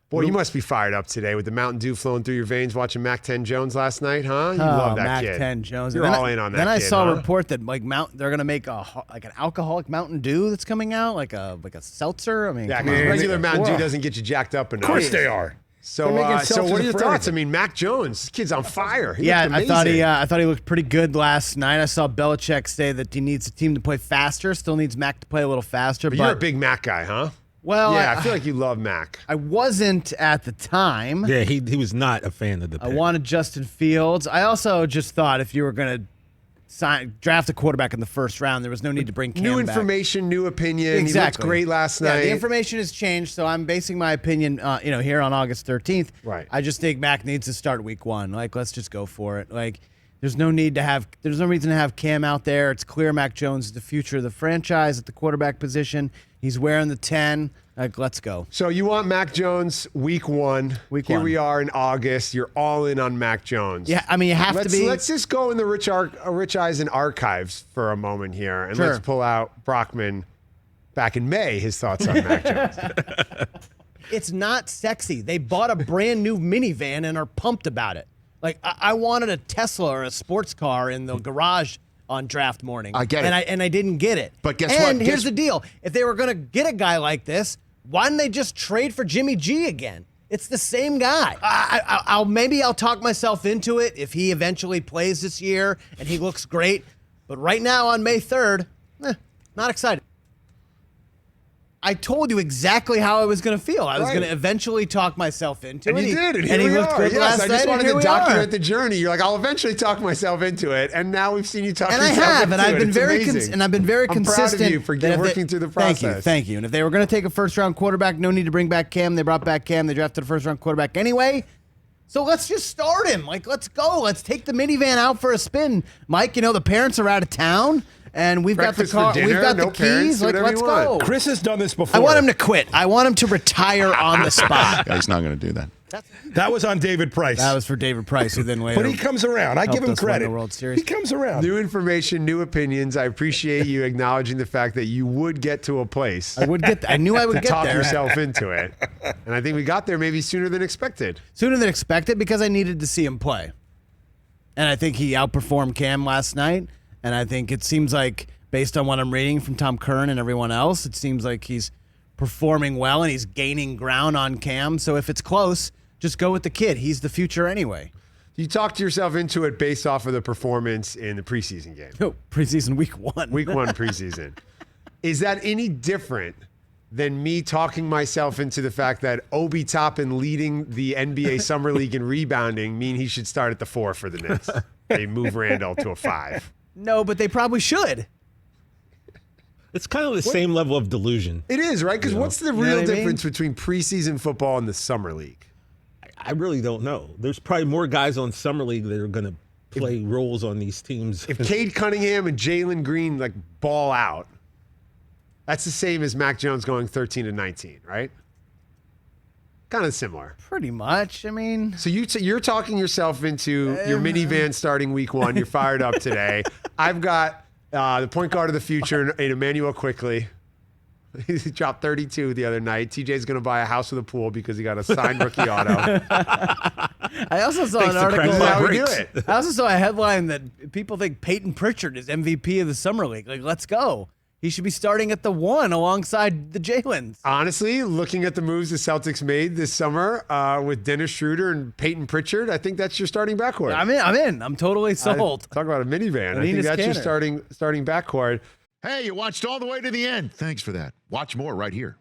Boy, you must be fired up today with the Mountain Dew flowing through your veins watching Mac 10 Jones last night, huh? You love that Mac kid. 10 Jones. You're all in on that Then I kid, saw huh? a report that like they're gonna make an alcoholic Mountain Dew that's coming out, like a seltzer. I mean, Yeah, come on. regular Mountain Dew doesn't get you jacked up enough. Of course they are. So, They're making so what are seltzers your for thoughts? I everything. mean, Mac Jones, this kid's on fire. He Yeah, looked I amazing. thought he looked pretty good last night. I saw Belichick say that he needs the team to play faster. Still needs Mac to play a little faster. But you're a big Mac guy, huh? Well, yeah, I feel like you love Mac. I wasn't at the time. Yeah, he was not a fan of the pick. I wanted Justin Fields. I also just thought if you were going to draft a quarterback in the first round, there was no need to bring Cam New back. information, new opinion. Exactly. He looked great last night. Yeah, the information has changed, so I'm basing my opinion, here on August 13th. Right. I just think Mac needs to start week 1. Like, let's just go for it. Like, there's no reason to have Cam out there. It's clear Mac Jones is the future of the franchise at the quarterback position. He's wearing the 10. Like, let's go. So you want Mac Jones week 1. Here we are in August. You're all in on Mac Jones. Yeah, I mean, you have to be. Let's just go in the Rich Eisen archives for a moment here, and Sure. let's pull out Brockman back in May, his thoughts on Mac Jones. It's not sexy. They bought a brand new minivan and are pumped about it. Like, I wanted a Tesla or a sports car in the garage on draft morning. I get it. And I didn't get it. But guess what? And here's the deal. If they were going to get a guy like this, why didn't they just trade for Jimmy G again? It's the same guy. Maybe I'll talk myself into it if he eventually plays this year and he looks great. But right now on May 3rd, not excited. I told you exactly how I was going to feel. I was going to eventually talk myself into it. And you did, and he here we looked are. good Yes, last I night, just and wanted here to we document are. the journey. You're like, I'll eventually talk myself into it, and now we've seen you talk And I yourself have, into and I've it. been It's very amazing. and I've been very I'm consistent. proud of you for that if working through the process. Thank you. And if they were going to take a first-round quarterback, no need to bring back Cam. They brought back Cam. They drafted a first-round quarterback anyway. So let's just start him. Like, let's go. Let's take the minivan out for a spin, Mike. You know the parents are out of town, and we've Breakfast got for the car. dinner, We've got no the parents, keys. do Like, whatever let's you want. go. Chris has done this before. I want him to quit. I want him to retire on the spot. Yeah, he's not going to do that. That was on David Price. That was for David Price, who then later. But he comes around. I give him helped us win credit. the World Series. He comes around. New information, new opinions. I appreciate you acknowledging the fact that you would get to a place I would get. I knew I would to get talk there. yourself into it. And I think we got there maybe sooner than expected. Sooner than expected because I needed to see him play. And I think he outperformed Cam last night. And I think it seems like, based on what I'm reading from Tom Curran and everyone else, it seems like he's performing well and he's gaining ground on Cam. So if it's close, just go with the kid. He's the future anyway. You talked yourself into it based off of the performance in the preseason game. Oh, preseason week 1. Week 1 preseason. Is that any different than me talking myself into the fact that Obi Toppin leading the NBA Summer League in rebounding mean he should start at the 4 for the Knicks? They move Randall to a 5. No, but they probably should. It's kind of the same level of delusion. It is, right? Because what's the know real what I mean? difference between preseason football and the Summer League? I really don't know. There's probably more guys on Summer League that are going to play roles on these teams. If Cade Cunningham and Jalen Green like ball out, that's the same as Mac Jones going 13-19, right? Kind of similar. Pretty much. I mean, So you're talking yourself into your minivan starting week 1. You're fired up today. I've got the point guard of the future in Emmanuel Quickly. He dropped 32 the other night. TJ's going to buy a house with a pool because he got a signed rookie auto. I also saw Thanks an to article. This is how we do Breaks. it. I also saw a headline that people think Peyton Pritchard is MVP of the Summer League. Like, let's go. He should be starting at the 1 alongside the Jalen's. Honestly, looking at the moves the Celtics made this summer with Dennis Schroeder and Peyton Pritchard, I think that's your starting backcourt. I'm in. I'm totally sold. Talk about a minivan. I think Enes that's your Kanter. starting backcourt. Hey, you watched all the way to the end. Thanks for that. Watch more right here.